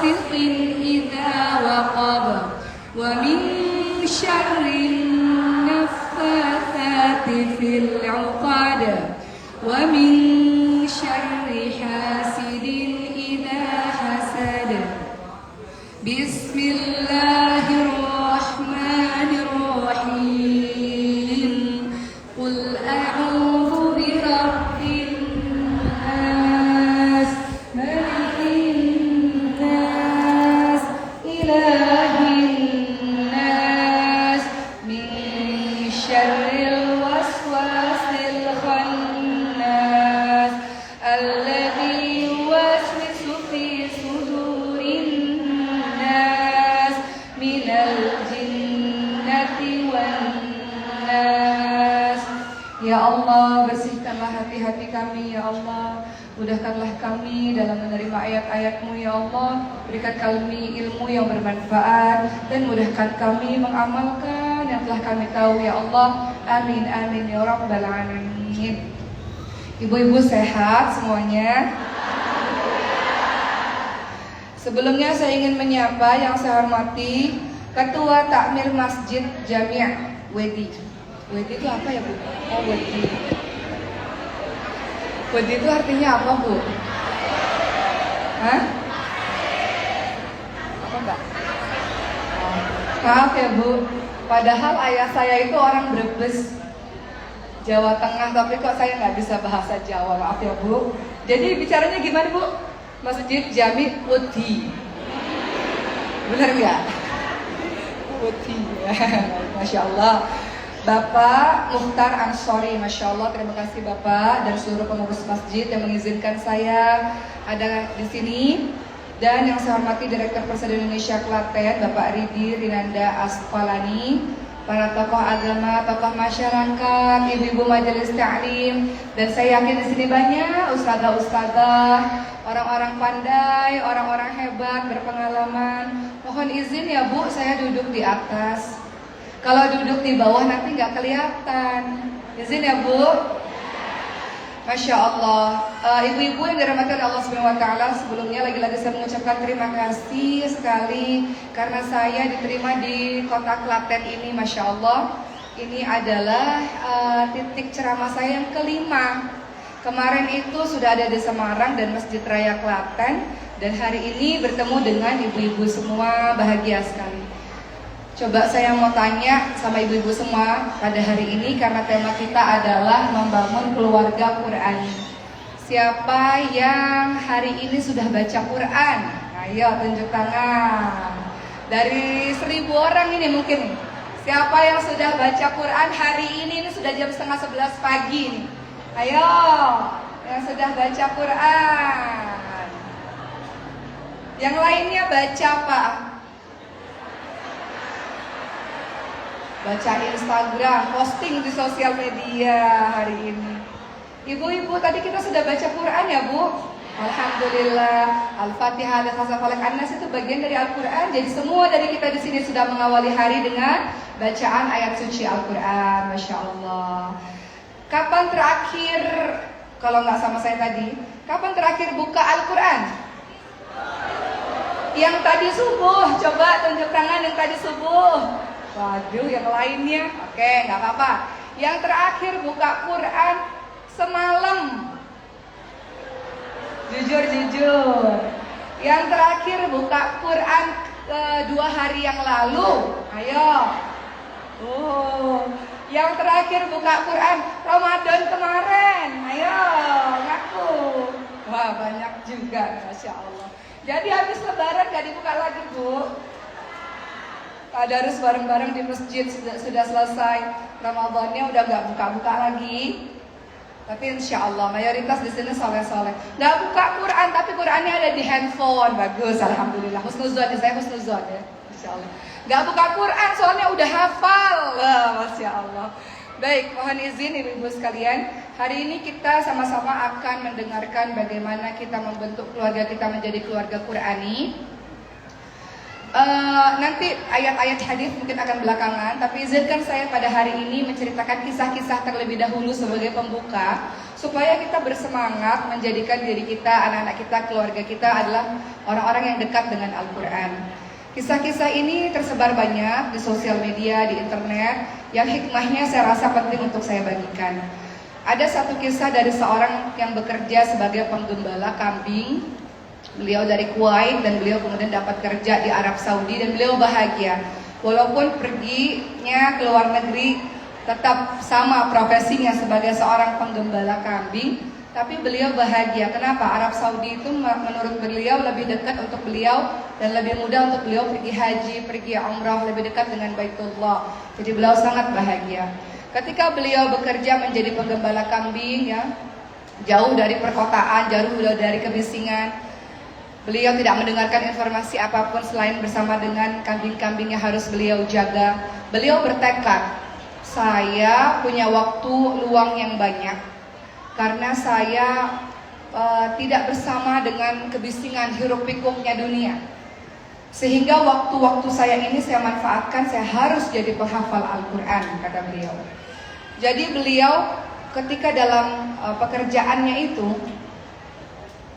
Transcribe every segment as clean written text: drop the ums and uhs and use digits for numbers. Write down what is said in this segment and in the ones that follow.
غاسق إذا وقب ومن شر النفاثات في العقد ومن شر حاسد إذا حسد بسم الله الرحمن الرحيم قل أعوذ برب الناس ملك الناس إله الناس من شر الوسواس الخناس الذي يوسوس في صدور الناس من الجنة والناس. Ya Allah, bersihkanlah hati-hati kami ya Allah. Mudahkanlah kami dalam menerima ayat-ayat-Mu ya Allah. Berikan kami ilmu yang bermanfaat dan mudahkan kami mengamalkan yang telah kami tahu ya Allah. Amin amin ya rabbal alamin. Ibu-ibu sehat semuanya? Sebelumnya saya ingin menyapa yang saya hormati Ketua Takmir Masjid Jami' Wedi. Wedi itu apa ya Bu? Oh Wedi. Wedi itu artinya apa Bu? Hah? Apa enggak? Oh. Maaf ya Bu. Padahal ayah saya itu orang Brebes, Jawa Tengah, tapi kok saya nggak bisa bahasa Jawa, maaf ya Bu. Jadi bicaranya gimana Bu? Masjid Jami' Wedi. Benar nggak? Wedi. Masya Allah. Bapak Mukhtar Ansori, Masya Allah, terima kasih Bapak dan seluruh pengurus masjid yang mengizinkan saya ada di sini. Dan yang saya hormati Direktur Persada Indonesia Klaten, Bapak Ridi Rinanda Asfalani, para tokoh agama, tokoh masyarakat, ibu-ibu majelis ta'lim, dan saya yakin di sini banyak ustadzah-ustadzah, orang-orang pandai, orang-orang hebat, berpengalaman. Mohon izin ya Bu, saya duduk di atas. Kalau duduk di bawah nanti nggak kelihatan. Izin ya Bu. Masya Allah. Ibu-ibu yang dirahmati oleh Allah Subhanahu Wa Taala, sebelumnya lagi-lagi saya mengucapkan terima kasih sekali karena saya diterima di kota Klaten ini. Masya Allah. Ini adalah titik ceramah saya yang kelima. Kemarin itu sudah ada di Semarang dan Masjid Raya Klaten, dan hari ini bertemu dengan ibu-ibu semua, bahagia sekali. Coba saya mau tanya sama ibu-ibu semua pada hari ini, karena tema kita adalah membangun keluarga Qur'ani. Siapa yang hari ini sudah baca Quran? Ayo tunjuk tangan. Dari 1000 orang ini mungkin. Siapa yang sudah baca Quran hari ini sudah jam 10:30 pagi nih. Ayo, yang sudah baca Quran. Yang lainnya baca apa? Baca Instagram, posting di sosial media hari ini. Ibu-ibu, tadi kita sudah baca Quran ya Bu? Alhamdulillah. Al-Fatihah dan Al-Falaq An-Nas itu bagian dari Al-Quran. Jadi semua dari kita di sini sudah mengawali hari dengan bacaan ayat suci Al-Quran. Masya Allah. Kapan terakhir, kalau nggak sama saya tadi, kapan terakhir buka Al-Quran? Yang tadi subuh, coba tunjuk tangan yang tadi subuh. Waduh, yang lainnya, oke, nggak apa-apa. Yang terakhir buka Quran semalam. Jujur. Yang terakhir buka Quran 2 hari yang lalu. Ayo. Yang terakhir buka Quran Ramadan kemarin. Ayo, ngaku. Wah, banyak juga, Masya Allah. Jadi habis lebaran gak dibuka lagi Bu. Tadarus bareng-bareng di masjid sudah selesai. Ramadannya udah gak buka-buka lagi. Tapi insya Allah mayoritas di sini soleh-soleh. Gak buka Quran, tapi Qurannya ada di handphone. Bagus, alhamdulillah. Husnuzon, saya husnuzon ya, insya Allah. Gak buka Quran, soalnya udah hafal. Masya Allah. Baik, mohon izin ibu-ibu sekalian. Hari ini kita sama-sama akan mendengarkan bagaimana kita membentuk keluarga kita menjadi keluarga Qurani. Nanti ayat-ayat hadis mungkin akan belakangan, tapi izinkan saya pada hari ini menceritakan kisah-kisah terlebih dahulu sebagai pembuka, supaya kita bersemangat menjadikan diri kita, anak-anak kita, keluarga kita adalah orang-orang yang dekat dengan Al-Quran. Kisah-kisah ini tersebar banyak di sosial media, di internet, yang hikmahnya saya rasa penting untuk saya bagikan. Ada satu kisah dari seorang yang bekerja sebagai penggembala kambing. Beliau dari Kuwait dan beliau kemudian dapat kerja di Arab Saudi dan beliau bahagia. Walaupun perginya ke luar negeri tetap sama profesinya sebagai seorang penggembala kambing, tapi beliau bahagia. Kenapa? Arab Saudi itu menurut beliau lebih dekat untuk beliau dan lebih mudah untuk beliau pergi haji, pergi umrah, lebih dekat dengan Baitullah. Jadi beliau sangat bahagia. Ketika beliau bekerja menjadi penggembala kambing, ya, jauh dari perkotaan, jauh dari kebisingan, beliau tidak mendengarkan informasi apapun selain bersama dengan kambing-kambing yang harus beliau jaga. Beliau bertekad, saya punya waktu luang yang banyak karena saya tidak bersama dengan kebisingan hiruk pikuknya dunia. Sehingga waktu-waktu saya ini saya manfaatkan, saya harus jadi penghafal Al-Quran, kata beliau. Jadi beliau ketika dalam pekerjaannya itu,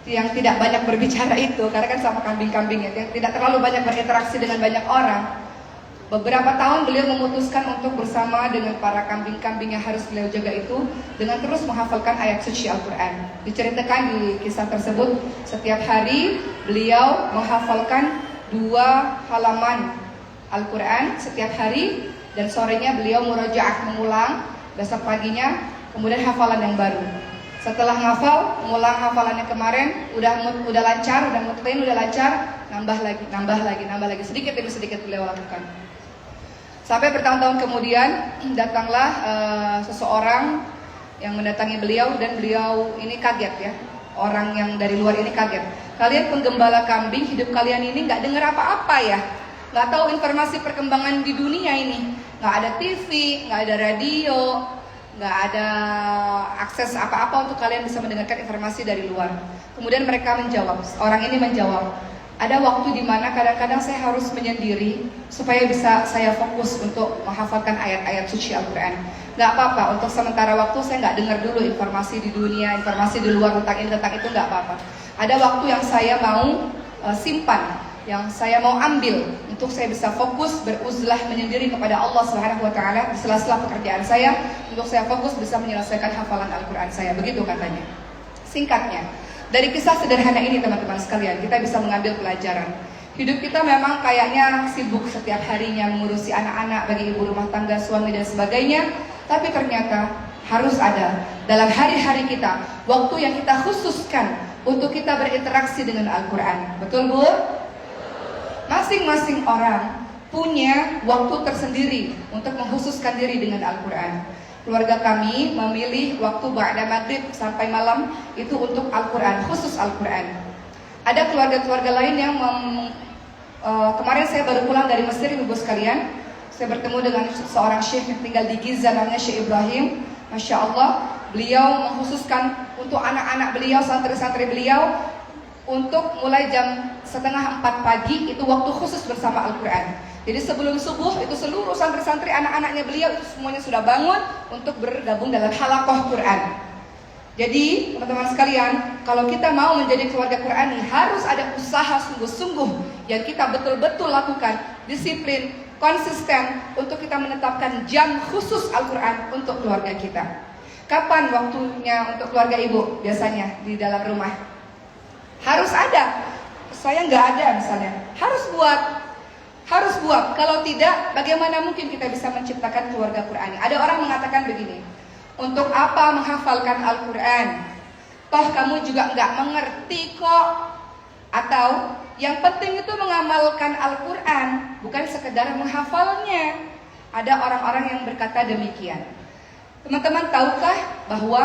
yang tidak banyak berbicara itu, karena kan sama kambing-kambingnya, yang tidak terlalu banyak berinteraksi dengan banyak orang. Beberapa tahun beliau memutuskan untuk bersama dengan para kambing-kambing yang harus beliau jaga itu, dengan terus menghafalkan ayat suci Al-Quran. Diceritakan di kisah tersebut, setiap hari beliau menghafalkan 2 halaman Al-Quran setiap hari, dan sorenya beliau murojaah, mengulang, besok paginya kemudian hafalan yang baru. Setelah hafal, mengulang hafalannya kemarin, udah lancar, udah mutmain, udah lancar, nambah lagi, sedikit demi sedikit beliau lakukan. Sampai bertahun-tahun kemudian, datanglah seseorang yang mendatangi beliau, dan beliau ini kaget, ya. Orang yang dari luar ini kaget. Kalian penggembala kambing, hidup kalian ini nggak dengar apa-apa ya? Nggak tahu informasi perkembangan di dunia ini. Nggak ada TV, nggak ada radio, nggak ada akses apa-apa untuk kalian bisa mendengarkan informasi dari luar. Kemudian mereka menjawab, orang ini menjawab, ada waktu di mana kadang-kadang saya harus menyendiri supaya bisa saya fokus untuk menghafalkan ayat-ayat suci Al-Quran. Nggak apa-apa, untuk sementara waktu saya nggak dengar dulu informasi di dunia, informasi di luar tentang ini, tentang itu, nggak apa-apa. Ada waktu yang saya mau simpan, yang saya mau ambil untuk saya bisa fokus beruzlah menyendiri kepada Allah Subhanahu wa taala di sela-sela pekerjaan saya, untuk saya fokus bisa menyelesaikan hafalan Al-Qur'an saya. Begitu katanya. Singkatnya, dari kisah sederhana ini teman-teman sekalian, kita bisa mengambil pelajaran. Hidup kita memang kayaknya sibuk setiap harinya mengurusi anak-anak, bagi ibu rumah tangga, suami dan sebagainya, tapi ternyata harus ada dalam hari-hari kita waktu yang kita khususkan untuk kita berinteraksi dengan Al-Qur'an. Betul, Bu? Masing-masing orang punya waktu tersendiri untuk mengkhususkan diri dengan Al-Quran. Keluarga kami memilih waktu ba'da maghrib sampai malam itu untuk Al-Quran, khusus Al-Quran. Ada keluarga-keluarga lain yang kemarin saya baru pulang dari Mesir, ibu sekalian. Saya bertemu dengan seorang syekh yang tinggal di Giza, namanya Syekh Ibrahim. Masya Allah, beliau mengkhususkan untuk anak-anak beliau, santri-santri beliau, untuk mulai jam 3:30 pagi itu waktu khusus bersama Al-Quran. Jadi sebelum subuh itu seluruh santri-santri anak-anaknya beliau itu semuanya sudah bangun untuk bergabung dalam halaqah Quran. Jadi teman-teman sekalian, kalau kita mau menjadi keluarga Qurani, harus ada usaha sungguh-sungguh yang kita betul-betul lakukan, disiplin, konsisten untuk kita menetapkan jam khusus Al-Quran untuk keluarga kita. Kapan waktunya untuk keluarga ibu biasanya di dalam rumah? Harus ada. Saya nggak ada misalnya. Harus buat. Kalau tidak, bagaimana mungkin kita bisa menciptakan keluarga Qurani? Ada orang mengatakan begini, untuk apa menghafalkan Al-Quran? Toh kamu juga nggak mengerti kok. Atau yang penting itu mengamalkan Al-Quran, bukan sekedar menghafalnya. Ada orang-orang yang berkata demikian. Teman-teman tahukah bahwa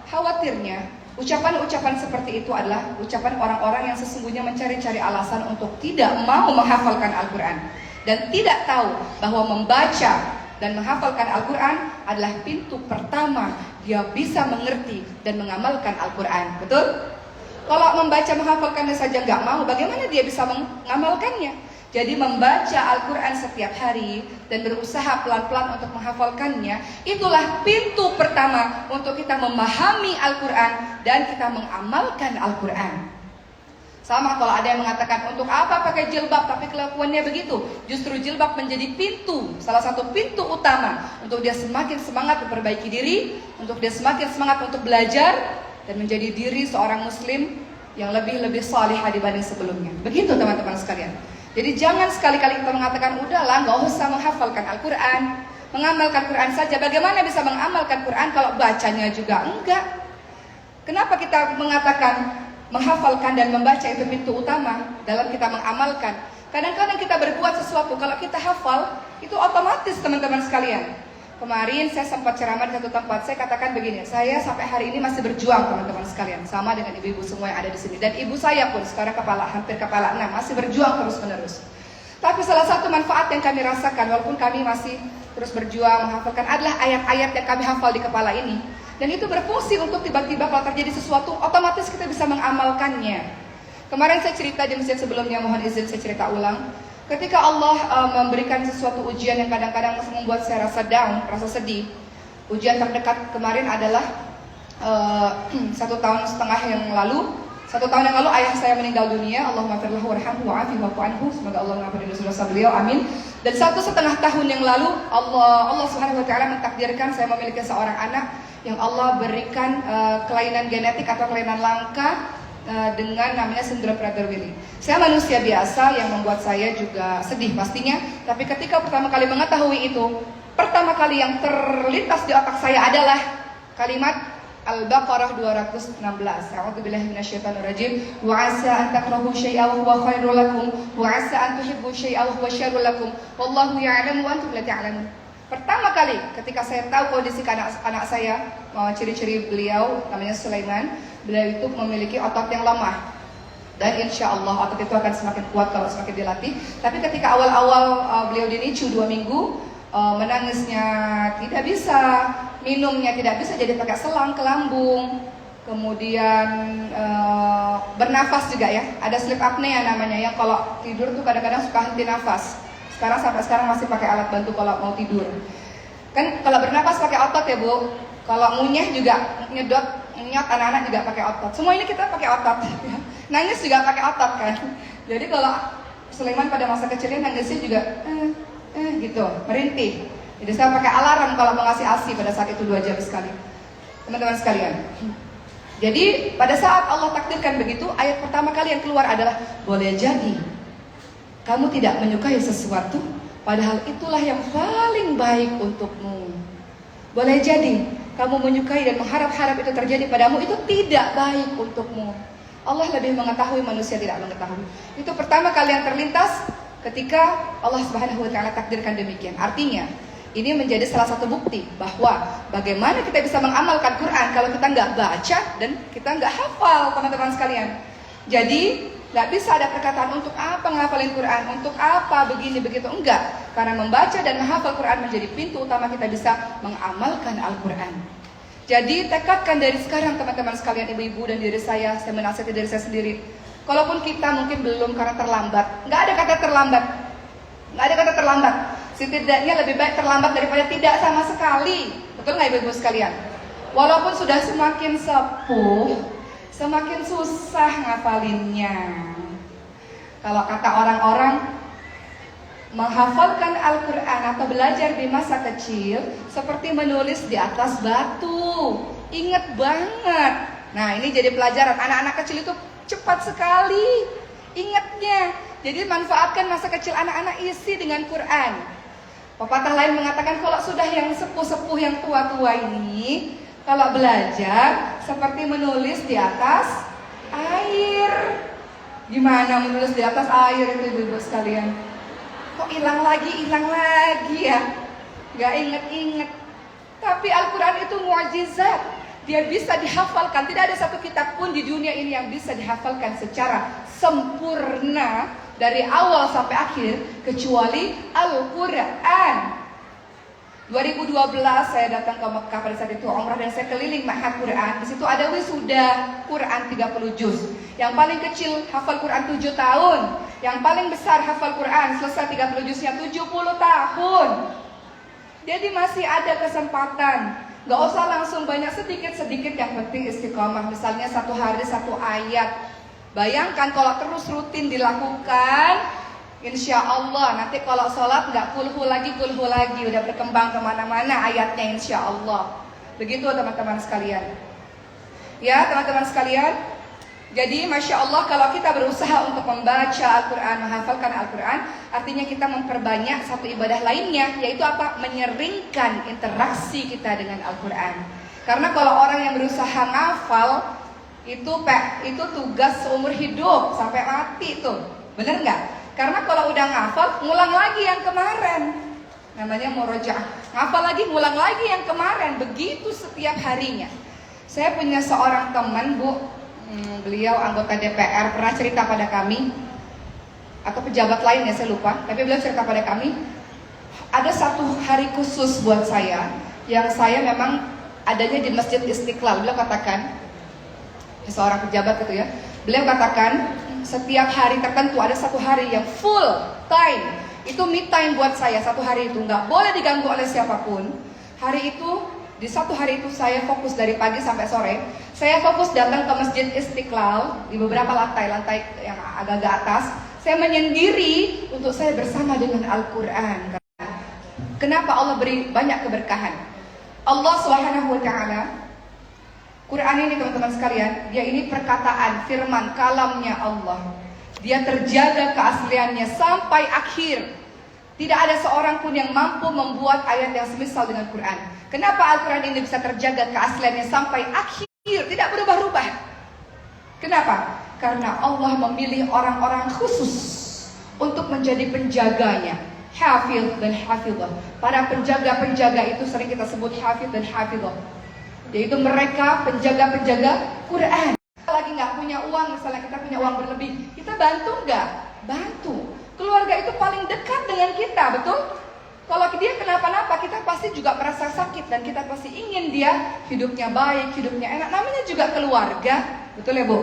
khawatirnya ucapan-ucapan seperti itu adalah ucapan orang-orang yang sesungguhnya mencari-cari alasan untuk tidak mau menghafalkan Al-Quran, dan tidak tahu bahwa membaca dan menghafalkan Al-Quran adalah pintu pertama dia bisa mengerti dan mengamalkan Al-Quran. Betul? Kalau membaca menghafalkannya saja nggak mau, bagaimana dia bisa mengamalkannya? Jadi membaca Al-Quran setiap hari dan berusaha pelan-pelan untuk menghafalkannya, itulah pintu pertama untuk kita memahami Al-Quran dan kita mengamalkan Al-Quran. Sama kalau ada yang mengatakan untuk apa pakai jilbab tapi kelakuannya begitu. Justru jilbab menjadi pintu, salah satu pintu utama untuk dia semakin semangat memperbaiki diri, untuk dia semakin semangat untuk belajar dan menjadi diri seorang muslim yang lebih saleh dibanding sebelumnya. Begitu teman-teman sekalian. Jadi jangan sekali-kali kita mengatakan udahlah nggak usah menghafalkan Al-Quran, mengamalkan Quran saja. Bagaimana bisa mengamalkan Quran kalau bacanya juga enggak? Kenapa kita mengatakan menghafalkan dan membaca itu pintu utama dalam kita mengamalkan? Kadang-kadang kita berbuat sesuatu, kalau kita hafal itu otomatis teman-teman sekalian. Kemarin saya sempat ceramah di satu tempat, saya katakan begini, saya sampai hari ini masih berjuang teman-teman sekalian, sama dengan ibu-ibu semua yang ada di sini. Dan ibu saya pun sekarang hampir kepala 6, masih berjuang terus-menerus. Tapi salah satu manfaat yang kami rasakan, walaupun kami masih terus berjuang menghafalkan, adalah ayat-ayat yang kami hafal di kepala ini. Dan itu berfungsi untuk tiba-tiba kalau terjadi sesuatu, otomatis kita bisa mengamalkannya. Kemarin saya cerita di masjid sebelumnya, mohon izin saya cerita ulang. Ketika Allah memberikan sesuatu ujian yang kadang-kadang membuat saya rasa down, rasa sedih. Ujian terdekat kemarin adalah 1,5 tahun yang lalu. 1 tahun yang lalu ayah saya meninggal dunia. Allahumma firlahu warhamhu wa'afihi wa'fu anhu. Semoga Allah mengampuni dosa-dosa beliau. Amin. Dan 1,5 tahun yang lalu Allah Subhanahu wa taala mentakdirkan saya memiliki seorang anak yang Allah berikan kelainan genetik atau kelainan langka dengan namanya sindrom Prader-Willi. Saya manusia biasa yang membuat saya juga sedih pastinya. Tapi ketika pertama kali mengetahui itu, pertama kali yang terlintas di otak saya adalah kalimat Al-Baqarah 216. A'udzubillahi minasyaitonirrajim. Wa 'asa an takrahu syai'an wa huwa khairul lakum wa 'asa an tuhibbu syai'an wa huwa syarrul lakum. Wallahu ya'lamu wa antum la ta'lamun. Pertama kali ketika saya tahu kondisi anak saya, ciri-ciri beliau namanya Sulaiman, beliau itu memiliki otot yang lemah. Dan insya Allah otot itu akan semakin kuat kalau semakin dilatih. Tapi ketika awal-awal beliau dinicu 2 minggu, menangisnya tidak bisa, minumnya tidak bisa, jadi pakai selang ke lambung. Kemudian bernafas juga ya, ada sleep apnea namanya, yang kalau tidur tuh kadang-kadang suka henti nafas. Sampai sekarang masih pakai alat bantu kalau mau tidur. Kan kalau bernapas pakai otot ya Bu. Kalau ngunyah juga nyedot anak-anak juga pakai otot. Semua ini kita pakai otot. Ya. Nangis juga pakai otot kan. Jadi kalau Sulaiman pada masa kecilnya nangisnya juga gitu, merintih. Jadi saya pakai alarm kalau mau ngasih ASI pada saat itu 2 jam sekali. Teman-teman sekalian. Jadi pada saat Allah takdirkan begitu, ayat pertama kali yang keluar adalah boleh jadi kamu tidak menyukai sesuatu, padahal itulah yang paling baik untukmu. Boleh jadi kamu menyukai dan mengharap-harap itu terjadi padamu, itu tidak baik untukmu. Allah lebih mengetahui, manusia tidak mengetahui. Itu pertama kali yang terlintas ketika Allah Subhanahu wa taala takdirkan demikian. Artinya, ini menjadi salah satu bukti bahwa bagaimana kita bisa mengamalkan Quran kalau kita nggak baca dan kita nggak hafal, teman-teman sekalian. Jadi nggak bisa ada perkataan untuk apa menghafalin Quran, untuk apa begini begitu, enggak. Karena membaca dan menghafal Quran menjadi pintu utama kita bisa mengamalkan Al-Quran. Jadi tekadkan dari sekarang teman-teman sekalian, ibu-ibu dan diri saya menasihati diri saya sendiri. Kalaupun kita mungkin belum karena terlambat, nggak ada kata terlambat, nggak ada kata terlambat. Setidaknya lebih baik terlambat daripada tidak sama sekali. Betul nggak ibu-ibu sekalian? Walaupun sudah semakin sepuh, semakin susah ngafalinnya. Kalau kata orang-orang, menghafalkan Al-Quran atau belajar di masa kecil seperti menulis di atas batu. Ingat banget. Nah, ini jadi pelajaran. Anak-anak kecil itu cepat sekali ingatnya. Jadi manfaatkan masa kecil anak-anak, isi dengan Quran. Pepatah lain mengatakan kalau sudah yang sepuh-sepuh, yang tua-tua ini, kalau belajar seperti menulis di atas air. Gimana menulis di atas air itu ibu-ibu sekalian? Kok hilang lagi ya? Gak inget-inget. Tapi Al-Quran itu mu'jizat. Dia bisa dihafalkan. Tidak ada satu kitab pun di dunia ini yang bisa dihafalkan secara sempurna dari awal sampai akhir kecuali Al-Quran. 2012 saya datang ke Mekah pada saat itu umrah dan saya keliling ma'had Quran. Di situ ada wisuda Quran 30 juz. Yang paling kecil hafal Quran 7 tahun. Yang paling besar hafal Quran selesai 30 juznya 70 tahun. Jadi masih ada kesempatan. Gak usah langsung banyak, sedikit-sedikit, yang penting istiqomah. Misalnya satu hari satu ayat. Bayangkan kalau terus rutin dilakukan, insya Allah nanti kalau sholat nggak kulhu lagi, udah berkembang kemana-mana ayatnya insya Allah. Begitu teman-teman sekalian. Ya teman-teman sekalian. Jadi masya Allah kalau kita berusaha untuk membaca Al-Quran, menghafalkan Al-Quran, artinya kita memperbanyak satu ibadah lainnya, yaitu apa? Menyeringkan interaksi kita dengan Al-Quran. Karena kalau orang yang berusaha ngafal, itu tugas seumur hidup sampai mati tuh, bener nggak? Karena kalau udah ngafal, ngulang lagi yang kemarin. Namanya murojaah. Ngafal lagi, ngulang lagi yang kemarin. Begitu setiap harinya. Saya punya seorang teman, Bu. Beliau anggota DPR, pernah cerita pada kami. Atau pejabat lain ya, saya lupa. Tapi beliau cerita pada kami. Ada satu hari khusus buat saya. Yang saya memang adanya di Masjid Istiqlal. Beliau katakan, seorang pejabat gitu ya. Beliau katakan, setiap hari tertentu ada satu hari yang full time. Itu me time buat saya. Satu hari itu nggak boleh diganggu oleh siapapun. Hari itu, di satu hari itu saya fokus dari pagi sampai sore. Saya fokus datang ke Masjid Istiqlal di beberapa lantai yang agak-agak atas. Saya menyendiri untuk saya bersama dengan Al-Quran. Kenapa Allah beri banyak keberkahan? Allah Subhanahu wa Ta'ala, Quran ini teman-teman sekalian, dia ini perkataan, firman, kalamnya Allah. Dia terjaga keasliannya sampai akhir. Tidak ada seorang pun yang mampu membuat ayat yang semisal dengan Quran. Kenapa Al-Quran ini bisa terjaga keasliannya sampai akhir, tidak berubah-ubah? Kenapa? Karena Allah memilih orang-orang khusus untuk menjadi penjaganya. Hafidh dan hafidhah. Para penjaga-penjaga itu sering kita sebut hafidh dan hafidhah. Yaitu mereka penjaga-penjaga Quran. Kita lagi nggak punya uang, misalnya kita punya uang berlebih, kita bantu nggak? Bantu. Keluarga itu paling dekat dengan kita, betul? Kalau dia kenapa-napa, kita pasti juga merasa sakit dan kita pasti ingin dia hidupnya baik, hidupnya enak. Namanya juga keluarga, betul ya Bu?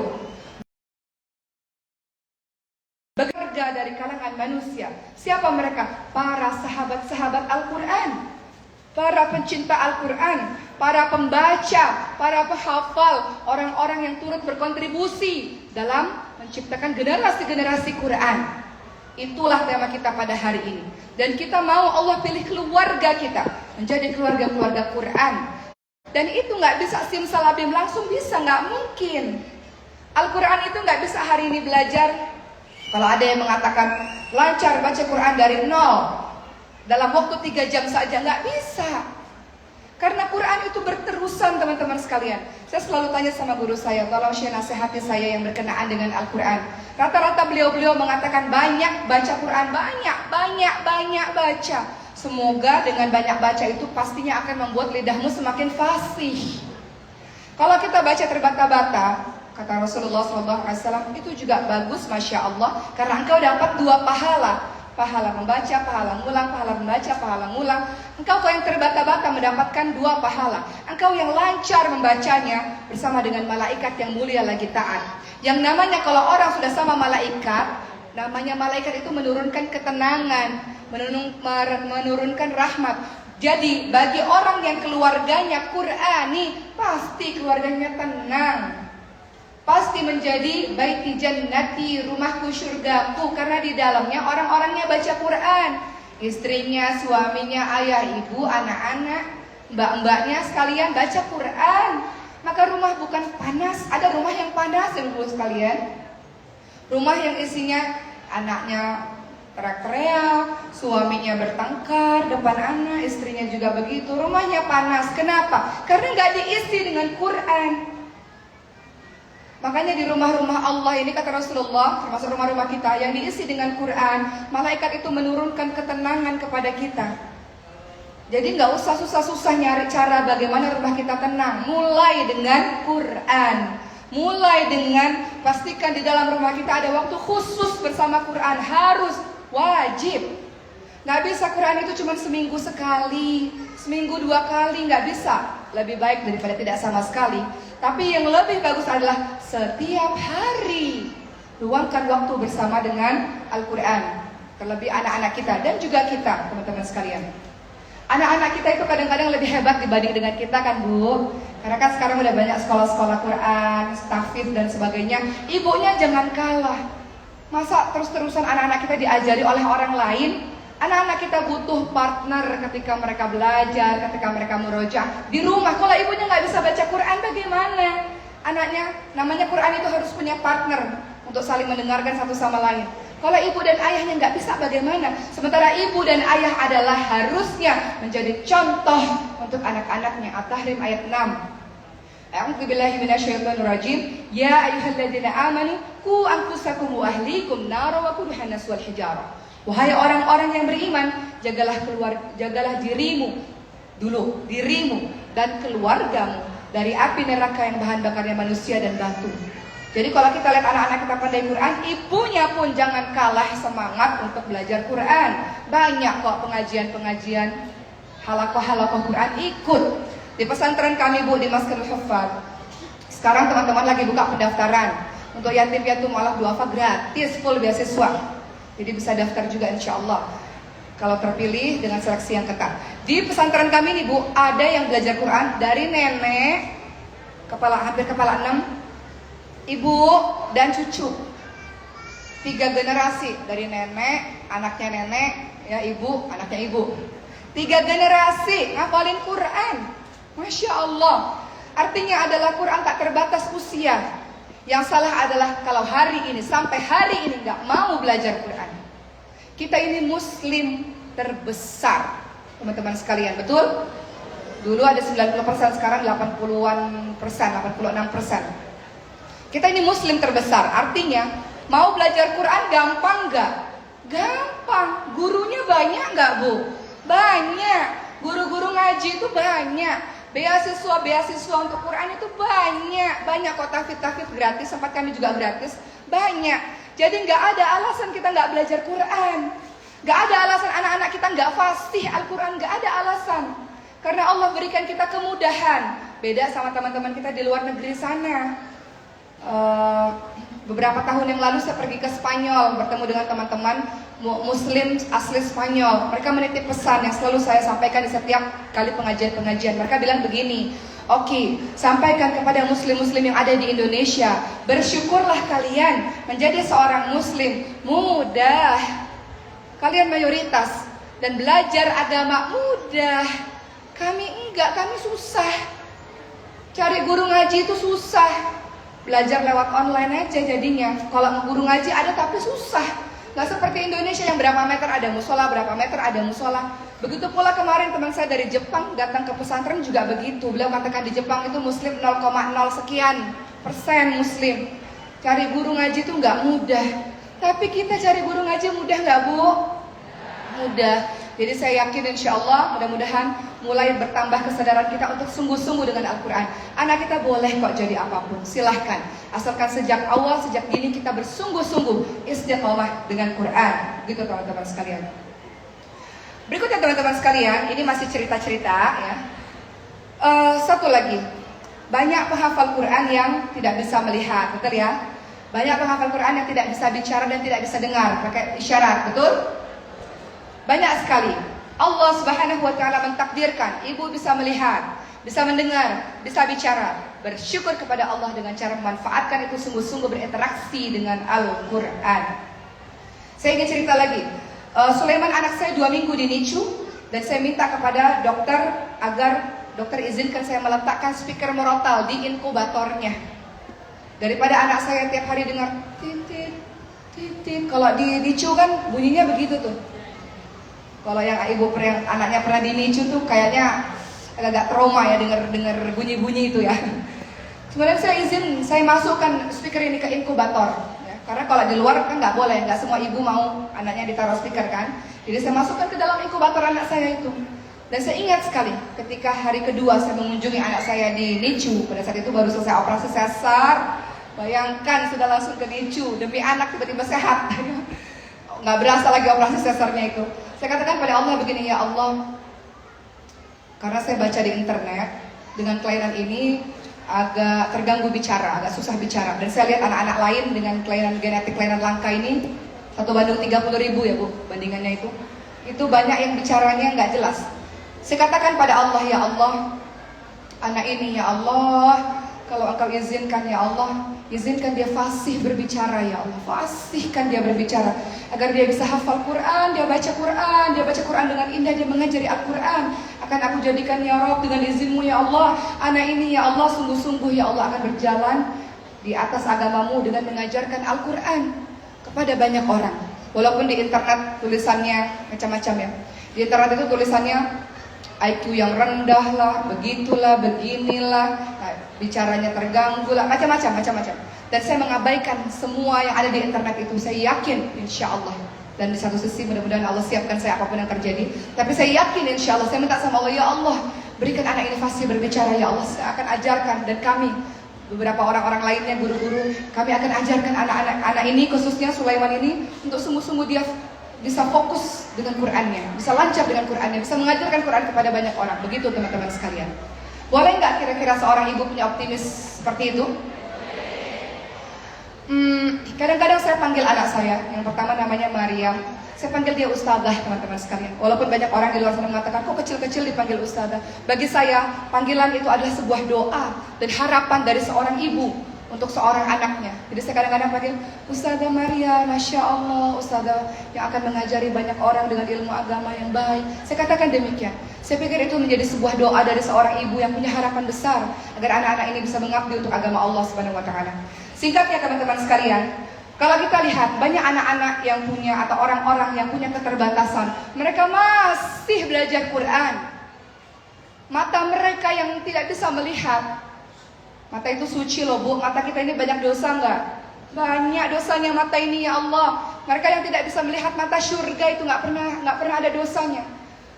Bekerja dari kalangan manusia. Siapa mereka? Para sahabat-sahabat Al-Quran. Para pencinta Al-Quran, para pembaca, para penghafal, orang-orang yang turut berkontribusi dalam menciptakan generasi-generasi Quran. Itulah tema kita pada hari ini. Dan kita mau Allah pilih keluarga kita menjadi keluarga-keluarga Quran. Dan itu nggak bisa simsalabim langsung bisa, nggak mungkin. Al-Quran itu nggak bisa hari ini belajar. Kalau ada yang mengatakan lancar baca Quran dari nol dalam waktu 3 jam saja, nggak bisa. Karena Quran itu berterusan teman-teman sekalian. Saya selalu tanya sama guru saya, tolong share nasihati saya yang berkenaan dengan Al-Quran. Rata-rata beliau-beliau mengatakan banyak baca Quran, banyak baca. Semoga dengan banyak baca itu pastinya akan membuat lidahmu semakin fasih. Kalau kita baca terbata-bata, kata Rasulullah SAW, itu juga bagus, Masya Allah. Karena engkau dapat 2 pahala. Pahala membaca, pahala ngulang, pahala membaca, pahala ngulang. Engkau yang terbata-bata mendapatkan 2 pahala. Engkau yang lancar membacanya bersama dengan malaikat yang mulia lagi taat. Yang namanya kalau orang sudah sama malaikat, namanya malaikat itu menurunkan ketenangan, menurunkan rahmat. Jadi bagi orang yang keluarganya Qur'ani, pasti keluarganya tenang. Pasti menjadi baiti jannati, rumahku syurgaku, karena di dalamnya orang-orangnya baca Quran. Istrinya, suaminya, ayah, ibu, anak-anak, mbak-mbaknya sekalian baca Quran. Maka rumah bukan panas. Ada rumah yang panas, ibu sekalian. Rumah yang isinya anaknya teriak-teriak, suaminya bertengkar depan anak, istrinya juga begitu. Rumahnya panas. Kenapa? Karena nggak diisi dengan Quran. Makanya di rumah-rumah Allah ini kata Rasulullah, termasuk rumah-rumah kita yang diisi dengan Quran, malaikat itu menurunkan ketenangan kepada kita. Jadi nggak usah susah-susah nyari cara bagaimana rumah kita tenang. Mulai dengan Quran. Mulai dengan pastikan di dalam rumah kita ada waktu khusus bersama Quran. Harus, wajib. Nggak bisa Quran itu cuma seminggu sekali, seminggu 2 kali, nggak bisa. Lebih baik daripada tidak sama sekali. Tapi yang lebih bagus adalah setiap hari luangkan waktu bersama dengan Al-Quran. Terlebih anak-anak kita dan juga kita, teman-teman sekalian. Anak-anak kita itu kadang-kadang lebih hebat dibanding dengan kita kan Bu. Karena kan sekarang udah banyak sekolah-sekolah Quran, tahfidz dan sebagainya. Ibunya jangan kalah. Masa terus-terusan anak-anak kita diajari oleh orang lain? Anak-anak kita butuh partner ketika mereka belajar, ketika mereka murojaah di rumah. Kalau ibunya nggak bisa baca Quran, bagaimana? Anaknya, namanya Quran itu harus punya partner untuk saling mendengarkan satu sama lain. Kalau ibu dan ayahnya nggak bisa, bagaimana? Sementara ibu dan ayah adalah harusnya menjadi contoh untuk anak-anaknya. At-Tahrim ayat 6. A'udzubillahi minasyaitonirrajim. Ya ayyuhalladzina amanu qu anfusakum wa ahlikum nara wa quduhan nas wal hijarah. Wahai orang-orang yang beriman, jagalah dirimu dulu, dirimu dan keluargamu dari api neraka yang bahan bakarnya manusia dan batu. Jadi kalau kita lihat anak-anak kita pandai Quran, ibunya pun jangan kalah semangat untuk belajar Quran. Banyak kok pengajian-pengajian, halakoh-halakoh Quran, ikut. Di pesantren kami Bu, di Masjidil Huffaz. Sekarang teman-teman lagi buka pendaftaran untuk yatim piatu mu'alaf duafa gratis, full beasiswa. Jadi bisa daftar juga insya Allah kalau terpilih dengan seleksi yang ketat. Di pesantren kami nih Bu, ada yang belajar Quran dari nenek hampir kepala 6, ibu dan cucu. 3 generasi, dari nenek, anaknya nenek, ya ibu, anaknya ibu. 3 generasi ngafalin Quran. Masya Allah. Artinya adalah Quran tak terbatas usia. Yang salah adalah kalau hari ini, sampai hari ini gak mau belajar Quran. Kita ini muslim terbesar, teman-teman sekalian, betul? Dulu ada 90%, sekarang 86%. Kita ini muslim terbesar, artinya mau belajar Quran gampang gak? Gampang. Gurunya banyak gak Bu? Banyak. Guru-guru ngaji itu banyak. Beasiswa untuk Quran itu banyak kok, tahfidz gratis, sempat kami juga gratis, banyak. Jadi nggak ada alasan kita nggak belajar Quran, nggak ada alasan anak-anak kita nggak fasih Al-Quran, nggak ada alasan, karena Allah berikan kita kemudahan. Beda sama teman-teman kita di luar negeri sana. Beberapa tahun yang lalu saya pergi ke Spanyol, bertemu dengan teman-teman Muslim asli Spanyol. Mereka menitip pesan yang selalu saya sampaikan di setiap kali pengajian-pengajian. Mereka bilang begini, oke, sampaikan kepada muslim-muslim yang ada di Indonesia, bersyukurlah kalian menjadi seorang muslim mudah. Kalian mayoritas dan belajar agama mudah. Kami enggak, kami susah. Cari guru ngaji itu susah. Belajar lewat online aja jadinya. Kalau guru ngaji ada tapi susah. Gak seperti Indonesia yang berapa meter ada musola, berapa meter ada musola. Begitu pula kemarin teman saya dari Jepang datang ke pesantren juga begitu. Beliau katakan di Jepang itu muslim 0,0 sekian persen muslim. Cari guru ngaji itu gak mudah. Tapi kita cari guru ngaji mudah gak Bu? Mudah. Jadi saya yakin insya Allah mudah-mudahan mulai bertambah kesadaran kita untuk sungguh-sungguh dengan Al-Quran. Anak kita boleh kok jadi apapun, silahkan. Asalkan sejak awal, sejak dini kita bersungguh-sungguh istiqomah dengan Quran. Gitu teman-teman sekalian. Berikutnya teman-teman sekalian, ini masih cerita-cerita ya. Satu lagi, banyak penghafal Quran yang tidak bisa melihat, betul ya? Banyak penghafal Quran yang tidak bisa bicara dan tidak bisa dengar, pakai isyarat, betul? Banyak sekali. Allah Subhanahu wa taala mentakdirkan ibu bisa melihat, bisa mendengar, bisa bicara. Bersyukur kepada Allah dengan cara memanfaatkan itu, sungguh-sungguh berinteraksi dengan Al-Quran. Saya ingin cerita lagi. Sulaiman anak saya 2 minggu di NICU, dan saya minta kepada dokter agar dokter izinkan saya meletakkan speaker murotal di inkubatornya. Daripada anak saya tiap hari dengar titit, titit. Kalau di NICU kan bunyinya begitu tuh. Kalau yang anaknya pernah di NICU tuh kayaknya agak trauma ya dengar bunyi-bunyi itu ya. Sebenarnya saya masukkan speaker ini ke inkubator ya. Karena kalau di luar kan nggak boleh, nggak semua ibu mau anaknya ditaruh speaker kan. Jadi saya masukkan ke dalam inkubator anak saya itu. Dan saya ingat sekali ketika hari kedua saya mengunjungi anak saya di NICU. Pada saat itu baru selesai operasi sesar. Bayangkan sudah langsung ke NICU demi anak tiba-tiba sehat. Nggak berasa lagi operasi sesarnya itu. Saya katakan pada Allah begini, ya Allah, karena saya baca di internet, dengan kelainan ini agak terganggu bicara, agak susah bicara. Dan saya lihat anak-anak lain dengan kelainan genetik, kelainan langka ini, 1 banding 30.000 ya Bu, bandingannya itu. Itu banyak yang bicaranya nggak jelas. Saya katakan pada Allah, ya Allah, anak ini ya Allah, kalau Engkau izinkan ya Allah, izinkan dia fasih berbicara ya Allah, fasihkan dia berbicara, agar dia bisa hafal Quran, dia baca Quran dengan indah, dia mengajari Al-Quran. Akan aku jadikan ya Rabb dengan izinmu ya Allah, anak ini ya Allah sungguh-sungguh ya Allah akan berjalan di atas agamamu dengan mengajarkan Al-Quran kepada banyak orang. Walaupun di internet tulisannya macam-macam ya, di internet itu tulisannya IQ yang rendah lah, begitulah, beginilah, nah, bicaranya terganggu lah, macam-macam. Dan saya mengabaikan semua yang ada di internet itu. Saya yakin insya Allah, dan di satu sisi mudah-mudahan Allah siapkan saya apapun yang terjadi, tapi saya yakin insya Allah, saya minta sama Allah, ya Allah berikan anak ini fasih berbicara ya Allah. Saya akan ajarkan, dan kami beberapa orang-orang lainnya, guru-guru, kami akan ajarkan anak ini, khususnya Sulaiman ini, untuk sungguh-sungguh dia bisa fokus dengan Qur'annya, bisa lancar dengan Qur'annya, bisa mengajarkan Qur'an kepada banyak orang. Begitu teman-teman sekalian. Boleh nggak kira-kira seorang ibu punya optimis seperti itu? Kadang-kadang saya panggil anak saya, yang pertama namanya Maryam, saya panggil dia ustazah teman-teman sekalian. Walaupun banyak orang di luar sana mengatakan, kok kecil-kecil dipanggil ustazah. Bagi saya, panggilan itu adalah sebuah doa dan harapan dari seorang ibu untuk seorang anaknya. Jadi saya kadang-kadang panggil Ustazah Maria, Masya Allah, Ustazah yang akan mengajari banyak orang dengan ilmu agama yang baik. Saya katakan demikian. Saya pikir itu menjadi sebuah doa dari seorang ibu yang punya harapan besar agar anak-anak ini bisa mengabdi untuk agama Allah Subhanahu wa Ta'ala. Singkatnya teman-teman sekalian, kalau kita lihat banyak anak-anak yang punya atau orang-orang yang punya keterbatasan, mereka masih belajar Quran. Mata mereka yang tidak bisa melihat, mata itu suci loh Bu, mata kita ini banyak dosa nggak? Banyak dosanya mata ini ya Allah. Mereka yang tidak bisa melihat mata surga itu nggak pernah ada dosanya.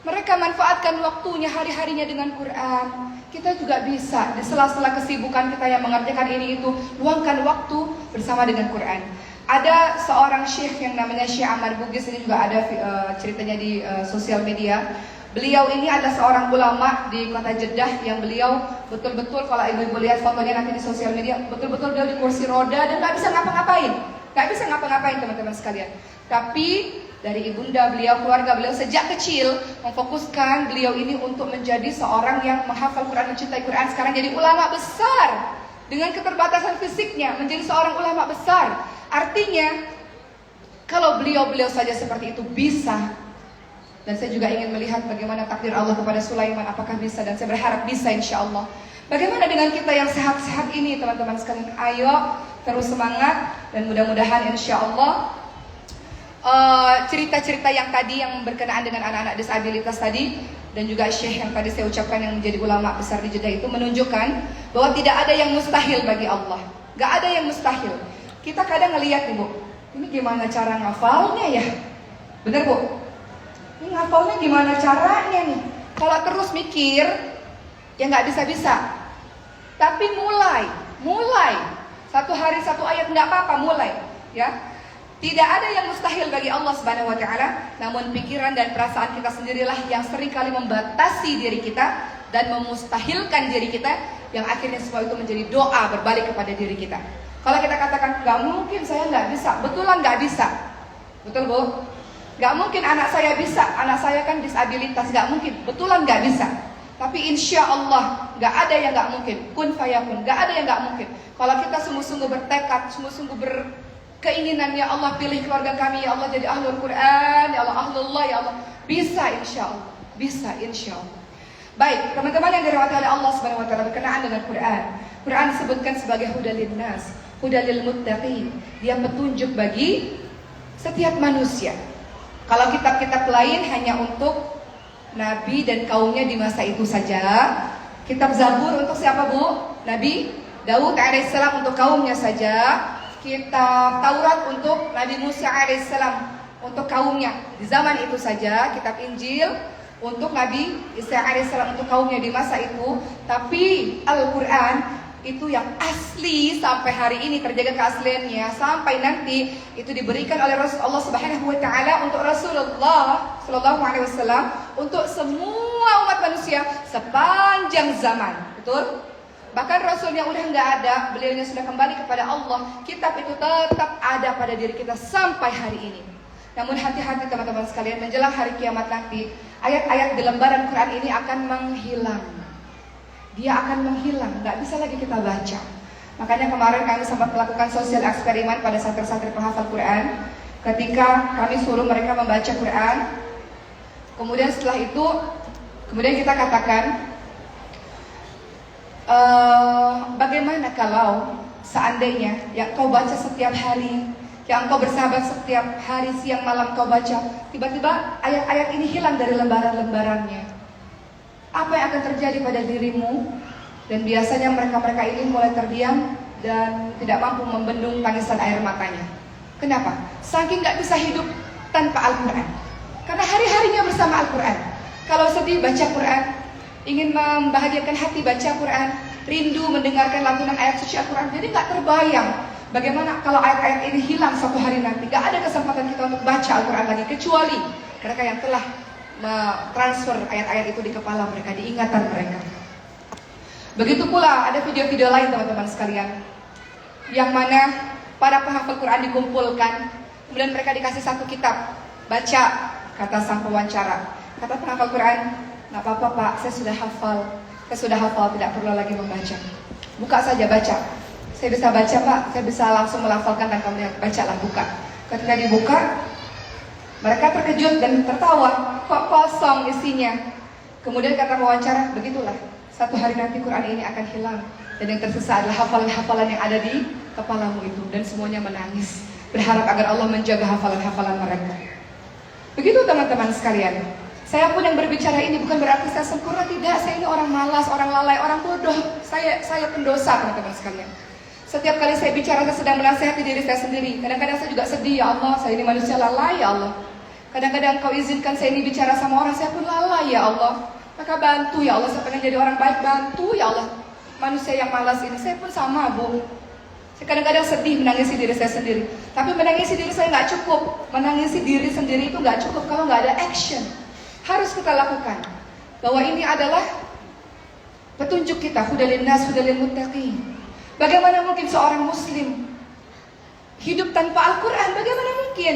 Mereka manfaatkan waktunya, hari-harinya dengan Quran. Kita juga bisa di sela-sela kesibukan kita yang mengerjakan ini itu, luangkan waktu bersama dengan Quran. Ada seorang syekh yang namanya Syekh Ammar Bugis, ini juga ada ceritanya di sosial media. Beliau ini adalah seorang ulama di kota Jeddah yang beliau betul-betul, kalau ibu-ibu lihat fotonya nanti di sosial media, betul-betul dia di kursi roda dan nggak bisa ngapa-ngapain. Nggak bisa ngapa-ngapain teman-teman sekalian. Tapi dari ibunda beliau, keluarga beliau sejak kecil memfokuskan beliau ini untuk menjadi seorang yang menghafal Quran, mencintai Quran. Sekarang jadi ulama besar dengan keterbatasan fisiknya, menjadi seorang ulama besar. Artinya kalau beliau saja seperti itu bisa. Dan saya juga ingin melihat bagaimana takdir Allah kepada Sulaiman, apakah bisa, dan saya berharap bisa insya Allah. Bagaimana dengan kita yang sehat-sehat ini teman-teman sekalian? Ayo terus semangat, dan mudah-mudahan insya Allah cerita-cerita yang tadi yang berkenaan dengan anak-anak disabilitas tadi, dan juga syekh yang tadi saya ucapkan yang menjadi ulama besar di Jeddah itu menunjukkan bahwa tidak ada yang mustahil bagi Allah. Gak ada yang mustahil. Kita kadang ngelihat nih Bu, ini gimana cara ngafalnya ya? Bener Bu? Ini ngafalnya gimana caranya nih? Kalau terus mikir, ya nggak bisa-bisa. Tapi mulai. Satu hari satu ayat nggak apa-apa, mulai. Ya, tidak ada yang mustahil bagi Allah Subhanahu Wa Taala. Namun pikiran dan perasaan kita sendirilah yang seringkali membatasi diri kita dan memustahilkan diri kita, yang akhirnya semua itu menjadi doa berbalik kepada diri kita. Kalau kita katakan nggak mungkin, saya nggak bisa, betulan nggak bisa, betul Bu? Gak mungkin anak saya bisa, anak saya kan disabilitas, gak mungkin, betulan gak bisa. Tapi insya Allah gak ada yang gak mungkin, kun fayakun, gak ada yang gak mungkin. Kalau kita sungguh-sungguh bertekad, sungguh-sungguh berkeinginan, ya Allah pilih keluarga kami, ya Allah jadi ahlul Quran, ya Allah ahlullah, ya Allah, bisa insya Allah, bisa insya Allah. Baik, teman-teman yang dirahmati oleh Allah Subhanahu Wa Taala, berkenaan dengan Quran. Quran disebutkan sebagai hudalin nas, hudalil muttaqin. Dia petunjuk bagi setiap manusia. Kalau kitab-kitab lain hanya untuk Nabi dan kaumnya di masa itu saja. Kitab Zabur untuk siapa Bu? Nabi Daud alaihissalam untuk kaumnya saja. Kitab Taurat untuk Nabi Musa alaihissalam untuk kaumnya di zaman itu saja. Kitab Injil untuk Nabi Isa alaihissalam untuk kaumnya di masa itu. Tapi Al-Quran itu yang asli sampai hari ini terjaga keasliannya, sampai nanti itu diberikan oleh Rasulullah Subhanahu Wa Taala untuk untuk Rasulullah Sallallahu Alaihi Wasallam, untuk semua umat manusia sepanjang zaman. Betul? Bahkan Rasulnya udah nggak ada, beliaunya sudah kembali kepada Allah. Kitab itu tetap ada pada diri kita sampai hari ini. Namun hati-hati teman-teman sekalian, menjelang hari kiamat nanti, ayat-ayat di lembaran Quran ini akan menghilang. Dia akan menghilang, nggak bisa lagi kita baca. Makanya kemarin kami sempat melakukan sosial eksperimen pada santri-santri penghafal Quran. Ketika kami suruh mereka membaca Quran, kemudian setelah itu, kemudian kita katakan, bagaimana kalau seandainya yang kau baca setiap hari, yang kau bersahabat setiap hari, siang malam kau baca, tiba-tiba ayat-ayat ini hilang dari lembaran-lembarannya. Apa yang akan terjadi pada dirimu? Dan biasanya mereka-mereka ini mulai terdiam dan tidak mampu membendung tangisan air matanya. Kenapa? Saking gak bisa hidup tanpa Al-Quran. Karena hari-harinya bersama Al-Quran. Kalau sedih baca Quran, ingin membahagiakan hati baca Quran, rindu mendengarkan lantunan ayat suci Al-Quran. Jadi gak terbayang bagaimana kalau ayat-ayat ini hilang suatu hari nanti. Gak ada kesempatan kita untuk baca Al-Quran lagi, kecuali mereka yang telah transfer ayat-ayat itu di kepala mereka, di ingatan mereka. Begitu pula ada video-video lain teman-teman sekalian, yang mana para penghafal Quran dikumpulkan, kemudian mereka dikasih satu kitab, baca, kata sang pewawancara. Kata penghafal Quran, nggak apa-apa Pak, saya sudah hafal, tidak perlu lagi membaca. Buka saja baca. Saya bisa baca Pak, saya bisa langsung melafalkan dan kamu bacalah, buka. Ketika dibuka, mereka terkejut dan tertawa, kok kosong isinya. Kemudian kata pewawancara, begitulah, satu hari nanti Quran ini akan hilang, dan yang tersisa adalah hafalan-hafalan yang ada di kepalamu itu. Dan semuanya menangis, berharap agar Allah menjaga hafalan-hafalan mereka. Begitu teman-teman sekalian. Saya pun yang berbicara ini bukan berarti saya sempurna, tidak. Saya ini orang malas, orang lalai, orang bodoh. Saya pendosa teman-teman sekalian. Setiap kali saya bicara, saya sedang menasihati diri saya sendiri. Kadang-kadang saya juga sedih, ya Allah, saya ini manusia lalai ya Allah. Kadang-kadang Kau izinkan saya ini bicara sama orang, saya pun lalai ya Allah. Maka bantu ya Allah, saya pengen jadi orang baik, bantu ya Allah. Manusia yang malas ini, saya pun sama Bu. Saya kadang-kadang sedih menangisi diri saya sendiri. Tapi menangisi diri saya nggak cukup. Menangisi diri sendiri itu nggak cukup kalau nggak ada action. Harus kita lakukan. Bahwa ini adalah petunjuk kita, hudalin nas, hudalil muttaqin. Bagaimana mungkin seorang muslim hidup tanpa Al-Quran? Bagaimana mungkin?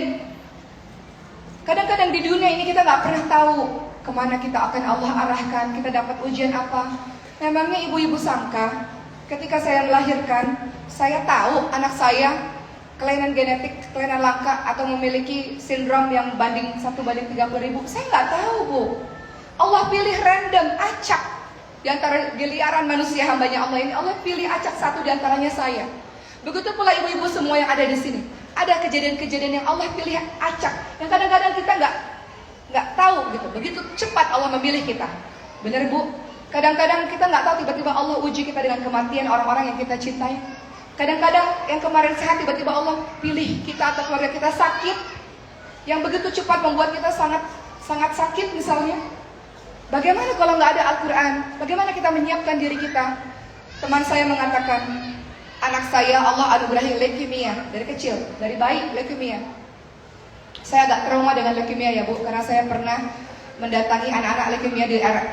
Kadang-kadang di dunia ini kita nggak pernah tahu kemana kita akan Allah arahkan, kita dapat ujian apa. Memangnya ibu-ibu sangka ketika saya melahirkan, saya tahu anak saya kelainan genetik, kelainan langka, atau memiliki sindrom yang banding 1:30.000? Saya nggak tahu Bu. Allah pilih random, acak di antara giliran manusia hambanya Allah ini. Allah pilih acak satu di antaranya saya. Begitu pula ibu-ibu semua yang ada di sini. Ada kejadian-kejadian yang Allah pilih acak, yang kadang-kadang kita nggak tahu gitu. Begitu cepat Allah memilih kita. Benar Bu? Kadang-kadang kita nggak tahu, tiba-tiba Allah uji kita dengan kematian orang-orang yang kita cintai. Kadang-kadang yang kemarin sehat, tiba-tiba Allah pilih kita atau keluarga kita sakit, yang begitu cepat membuat kita sangat sakit misalnya. Bagaimana kalau nggak ada Al-Quran? Bagaimana kita menyiapkan diri kita? Teman saya mengatakan, anak saya Allah anugerahi leukemia dari kecil, dari bayi leukemia. Saya agak trauma dengan leukemia ya Bu, karena saya pernah mendatangi anak-anak leukemia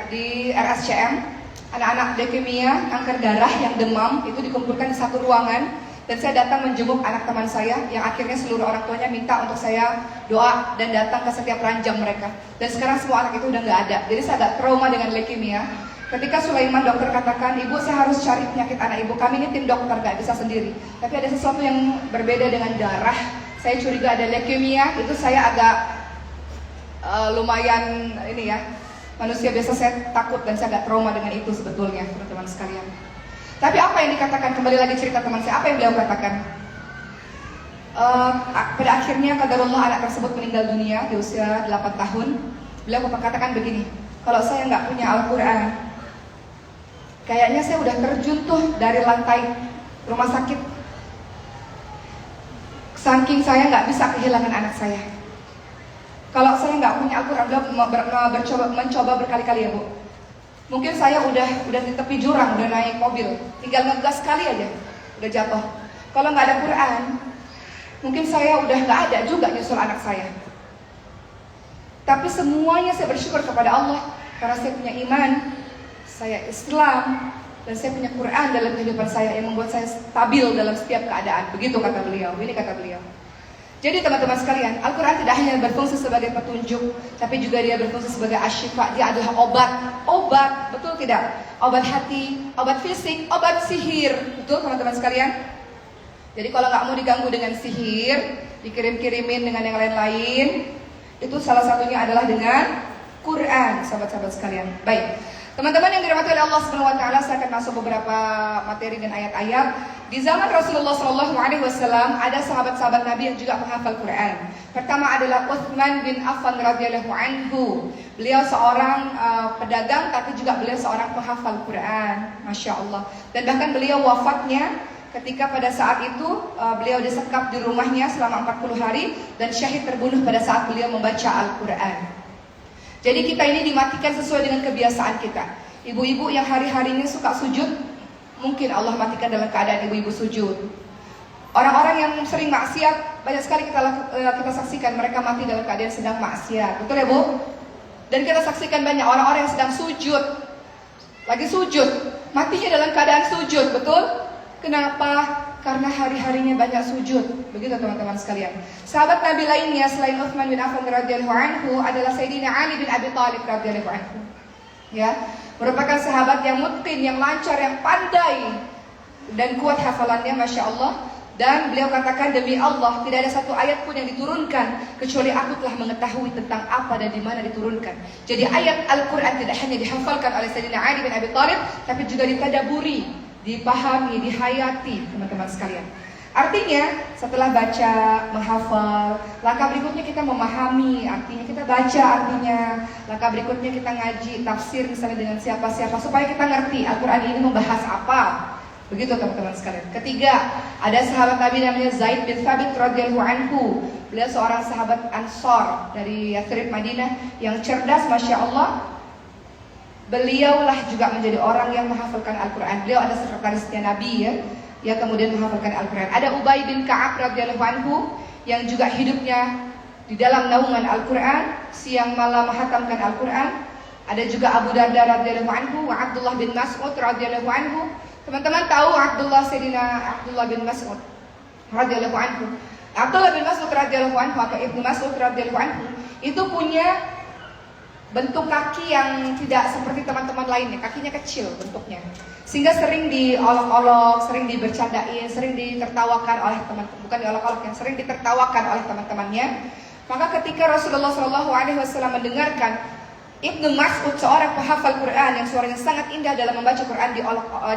di RSCM. Anak-anak leukemia, kanker darah yang demam itu dikumpulkan di satu ruangan, dan saya datang menjenguk anak teman saya yang akhirnya seluruh orang tuanya minta untuk saya doa dan datang ke setiap ranjang mereka. Dan sekarang semua anak itu udah nggak ada. Jadi saya agak trauma dengan leukemia. Ketika Sulaiman dokter katakan, ibu saya harus cari penyakit anak ibu, kami ini tim dokter gak bisa sendiri, tapi ada sesuatu yang berbeda dengan darah. Saya curiga ada leukemia. Itu saya agak lumayan ini ya, manusia biasa, saya takut dan saya agak trauma dengan itu sebetulnya teman-teman sekalian. Tapi apa yang dikatakan, kembali lagi cerita teman saya, apa yang beliau katakan? Pada akhirnya qadarullah anak tersebut meninggal dunia di usia 8 tahun. Beliau katakan begini, kalau saya nggak punya Al-Quran, kayaknya saya udah terjun tuh dari lantai rumah sakit. Saking saya nggak bisa kehilangan anak saya. Kalau saya nggak punya Al-Quran, beliau mencoba berkali-kali ya Bu. Mungkin saya udah di tepi jurang, udah naik mobil, tinggal ngegas sekali aja, udah jatuh. Kalau nggak ada Quran, mungkin saya udah nggak ada juga nyusul anak saya. Tapi semuanya saya bersyukur kepada Allah karena saya punya iman, saya Islam, dan saya punya Quran dalam kehidupan saya yang membuat saya stabil dalam setiap keadaan. Begitu kata beliau, ini kata beliau. Jadi teman-teman sekalian, Al-Quran tidak hanya berfungsi sebagai petunjuk, tapi juga dia berfungsi sebagai asyifa. Dia adalah obat, betul tidak? Obat hati, obat fisik, obat sihir, betul teman-teman sekalian? Jadi kalau nggak mau diganggu dengan sihir, dikirim-kirimin dengan yang lain-lain, itu salah satunya adalah dengan Quran, sahabat-sahabat sekalian. Baik, teman-teman yang dirahmati oleh Allah Subhanahu wa taala, saya akan masuk beberapa materi dan ayat-ayat. Di zaman Rasulullah SAW ada sahabat-sahabat Nabi yang juga menghafal Quran. Pertama adalah Utsman bin Affan radhiyallahu anhu. Beliau seorang pedagang, tapi juga beliau seorang penghafal Quran, masya Allah. Dan bahkan beliau wafatnya ketika pada saat itu beliau disekap di rumahnya selama 40 hari dan syahid terbunuh pada saat beliau membaca Al-Quran. Jadi kita ini dimatikan sesuai dengan kebiasaan kita. Ibu-ibu yang hari-harinya suka sujud, mungkin Allah matikan dalam keadaan ibu-ibu sujud. Orang-orang yang sering maksiat, banyak sekali kita saksikan mereka mati dalam keadaan sedang maksiat. Betul ya Bu? Dan kita saksikan banyak orang-orang yang sedang sujud, lagi sujud, matinya dalam keadaan sujud. Betul? Kenapa? Karena hari-harinya banyak sujud. Begitu teman-teman sekalian. Sahabat Nabi lainnya selain Utsman bin Affan radhiyallahu anhu adalah Sayyidina Ali bin Abi Thalib radhiyallahu anhu. Ya, merupakan sahabat yang mutqin, yang lancar, yang pandai dan kuat hafalannya, masya Allah. Dan beliau katakan, demi Allah tidak ada satu ayat pun yang diturunkan kecuali aku telah mengetahui tentang apa dan di mana diturunkan. Jadi ayat Al-Quran tidak hanya dihafalkan oleh Sayyidina Ali bin Abi Thalib, tapi juga ditadaburi, dipahami, dihayati, teman-teman sekalian. Artinya setelah baca, menghafal, langkah berikutnya kita memahami, artinya kita baca artinya, langkah berikutnya kita ngaji tafsir misalnya dengan siapa-siapa supaya kita ngerti Al-Quran ini membahas apa. Begitu teman-teman sekalian. Ketiga, ada sahabat Nabi namanya Zaid bin Thabit radhiyallahu anhu. Beliau seorang sahabat Ansor dari Yathrib Madinah yang cerdas, masya Allah. Beliaulah juga menjadi orang yang menghafalkan Al-Quran. Beliau ada sekretarisnya Nabi ya kemudian menghafalkan Al-Quran. Ada Ubay bin Ka'ab radhiyallahu anhu yang juga hidupnya di dalam naungan Al-Quran, siang malam menghatamkan Al-Quran. Ada juga Abu Darda radhiyallahu anhu, wa Abdullah bin Mas'ud radhiyallahu anhu. Teman-teman tahu Sayyidina Abdullah bin Mas'ud radhiyallahu anhu. Abdullah bin Mas'ud radhiyallahu anhu atau Ibnu Mas'ud radhiyallahu anhu itu punya bentuk kaki yang tidak seperti teman-teman lainnya. Kakinya kecil bentuknya, sehingga sering diolok-olok, sering dibercandain, sering ditertawakan oleh teman-teman. Bukan diolok-olok, yang sering ditertawakan oleh teman-temannya. Maka ketika Rasulullah SAW mendengarkan Ibnu Mas'ud, seorang penghafal Quran yang suaranya sangat indah dalam membaca Quran,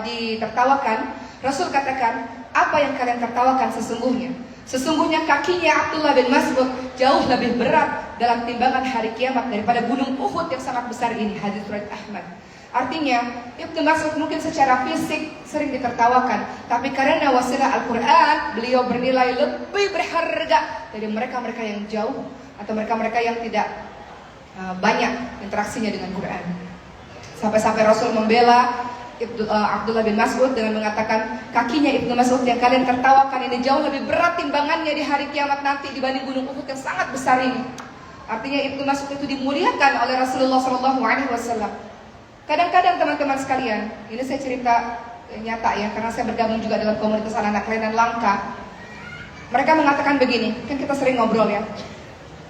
ditertawakan, Rasul katakan, apa yang kalian tertawakan sesungguhnya? Sesungguhnya kakinya Abdullah bin Mas'ud jauh lebih berat dalam timbangan hari kiamat daripada gunung Uhud yang sangat besar ini. Hadits riwayat Ahmad. Artinya Ibnu Mas'ud mungkin secara fisik sering ditertawakan, tapi karena wasilah Al-Quran, beliau bernilai lebih berharga dari mereka-mereka yang jauh atau mereka-mereka yang tidak banyak interaksinya dengan Quran. Sampai-sampai Rasul membela Abdullah bin Mas'ud dengan mengatakan, kakinya Ibnu Mas'ud yang kalian tertawakan ini jauh lebih berat timbangannya di hari kiamat nanti dibanding gunung Uhud yang sangat besar ini. Artinya Ibnu Mas'ud itu dimuliakan oleh Rasulullah SAW. Kadang-kadang teman-teman sekalian, ini saya cerita nyata ya, karena saya bergabung juga dalam komunitas anak-anak kelainan langka. Mereka mengatakan begini, kan kita sering ngobrol ya.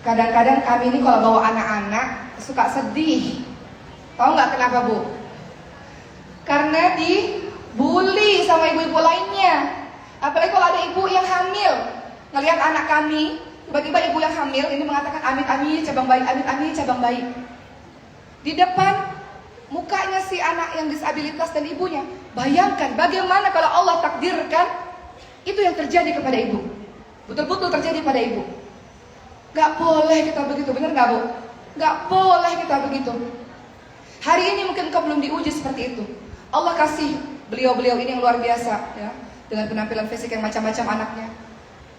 Kadang-kadang kami ini kalau bawa anak-anak suka sedih. Tahu nggak kenapa Bu? Karena dibully sama ibu-ibu lainnya. Apalagi kalau ada ibu yang hamil, ngelihat anak kami, tiba-tiba ibu yang hamil ini mengatakan amit-amit cabang bayi, amit-amit cabang bayi. Di depan mukanya si anak yang disabilitas dan ibunya. Bayangkan bagaimana kalau Allah takdirkan itu yang terjadi kepada ibu. Betul-betul terjadi pada ibu. Gak boleh kita begitu, benar gak Bu? Gak boleh kita begitu. Hari ini mungkin kau belum diuji seperti itu. Allah kasih beliau-beliau ini yang luar biasa ya, dengan penampilan fisik yang macam-macam anaknya.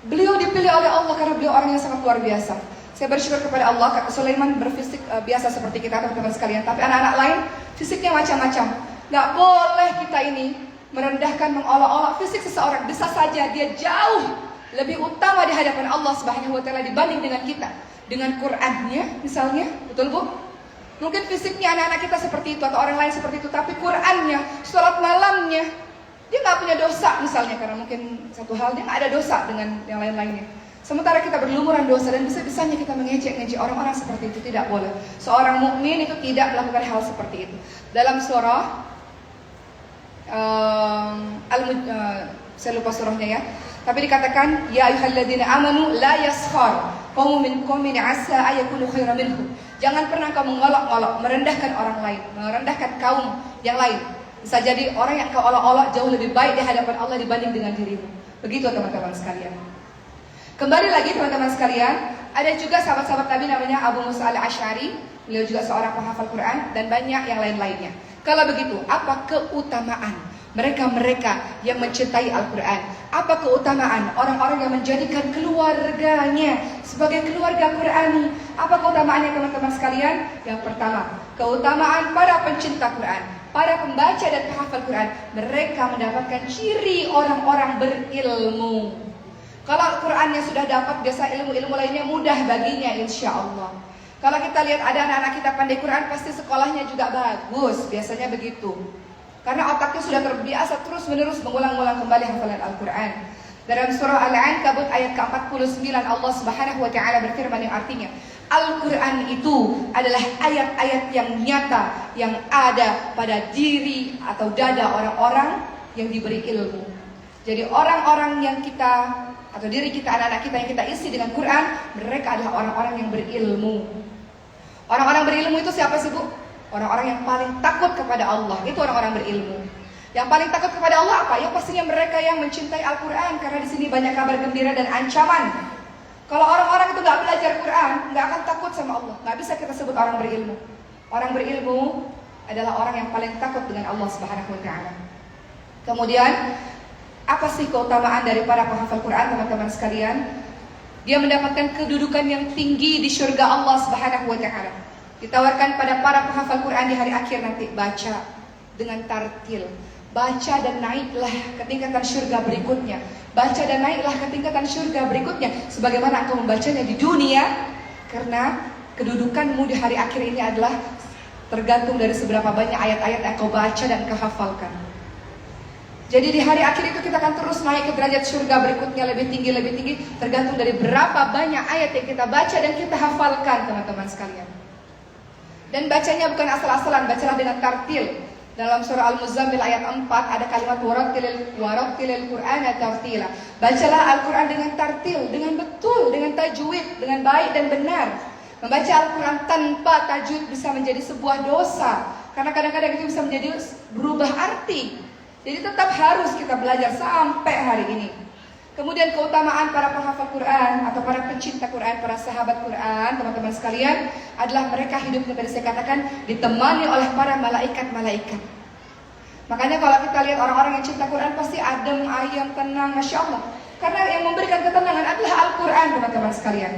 Beliau dipilih oleh Allah karena beliau orang yang sangat luar biasa. Saya bersyukur kepada Allah, Kak Sulaiman berfisik biasa seperti kita teman-teman sekalian. Tapi anak-anak lain fisiknya macam-macam. Gak boleh kita ini merendahkan, mengolok-olok fisik seseorang. Bisa saja dia jauh lebih utama di hadapan Allah Subhanahu wa taala dibanding dengan kita. dengan Qur'annya misalnya, betul Bu? Mungkin fisiknya anak-anak kita seperti itu atau orang lain seperti itu, tapi Qur'annya, sholat malamnya, dia nggak punya dosa misalnya, karena mungkin satu hal dia nggak ada dosa dengan yang lain-lainnya. Sementara kita berlumuran dosa dan bisa-bisanya kita mengejek-ngejek orang-orang seperti itu, tidak boleh. Seorang mukmin itu tidak melakukan hal seperti itu. Dalam surah saya lupa surahnya ya, tapi dikatakan ya ayyuhalladzina amanu la yaskhar qaumun min qaumin asa ayakunu khairan minhum. Jangan pernah kamu ngolok-ngolok, merendahkan orang lain, merendahkan kaum yang lain. Bisa jadi orang yang kau olok-olok jauh lebih baik di hadapan Allah dibanding dengan dirimu. Begitu teman-teman sekalian. Kembali lagi teman-teman sekalian, ada juga sahabat-sahabat Nabi namanya Abu Musa al-Asy'ari. Beliau juga seorang penghafal Quran dan banyak yang lain-lainnya. Kalau begitu, apa keutamaan mereka-mereka yang mencintai Al-Quran? Apa keutamaan orang-orang yang menjadikan keluarganya sebagai keluarga Qurani? Apa keutamaannya teman-teman sekalian? Yang pertama, keutamaan para pencinta Quran, para pembaca dan penghafal Quran. Mereka mendapatkan ciri orang-orang berilmu. Kalau Qurannya sudah dapat, biasa ilmu-ilmu lainnya mudah baginya, insya Allah. Kalau kita lihat ada anak-anak kita pandai Quran, pasti sekolahnya juga bagus, biasanya begitu. Karena otaknya sudah terbiasa terus-menerus mengulang-ulang kembali hafalan Al-Quran. Dalam surah Al-Ankabut ayat ke-49 Allah Subhanahu wa taala berfirman yang artinya, Al-Quran itu adalah ayat-ayat yang nyata yang ada pada diri atau dada orang-orang yang diberi ilmu. Jadi orang-orang yang kita atau diri kita, anak-anak kita yang kita isi dengan Quran, mereka adalah orang-orang yang berilmu. Orang-orang berilmu itu siapa sih Bu? Orang-orang yang paling takut kepada Allah, itu orang-orang berilmu. Yang paling takut kepada Allah apa? Ya pastinya mereka yang mencintai Al-Quran, karena di sini banyak kabar gembira dan ancaman. Kalau orang-orang itu nggak belajar Quran, nggak akan takut sama Allah. Nggak bisa kita sebut orang berilmu. Orang berilmu adalah orang yang paling takut dengan Allah Subhanahu Wa Taala. Kemudian apa sih keutamaan dari para penghafal Quran teman-teman sekalian? Dia mendapatkan kedudukan yang tinggi di surga Allah Subhanahu Wa Taala. Ditawarkan pada para penghafal Quran di hari akhir nanti, baca dengan tartil, baca dan naiklah ke tingkatan surga berikutnya, baca dan naiklah ke tingkatan surga berikutnya, sebagaimana engkau membacanya di dunia. Karena kedudukanmu di hari akhir ini adalah tergantung dari seberapa banyak ayat-ayat yang kau baca dan kau hafalkan. Jadi di hari akhir itu kita akan terus naik ke derajat surga berikutnya, lebih tinggi, tergantung dari berapa banyak ayat yang kita baca dan kita hafalkan teman-teman sekalian. Dan bacanya bukan asal-asalan, bacalah dengan tartil. Dalam surah Al-Muzammil ayat 4 ada kalimat warattilil Qur'ana tartila. Bacalah Al-Quran dengan tartil, dengan betul, dengan tajwid, dengan baik dan benar. Membaca Al-Quran tanpa tajwid bisa menjadi sebuah dosa, karena kadang-kadang itu bisa menjadi berubah arti. Jadi tetap harus kita belajar sampai hari ini. Kemudian keutamaan para penghafal Quran atau para pencinta Quran, para sahabat Quran, teman-teman sekalian, adalah mereka hidupnya tadi saya katakan ditemani oleh para malaikat-malaikat. Makanya kalau kita lihat orang-orang yang cinta Quran pasti adem, ayem, tenang, Masya Allah. Karena yang memberikan ketenangan adalah Al-Quran, teman-teman sekalian.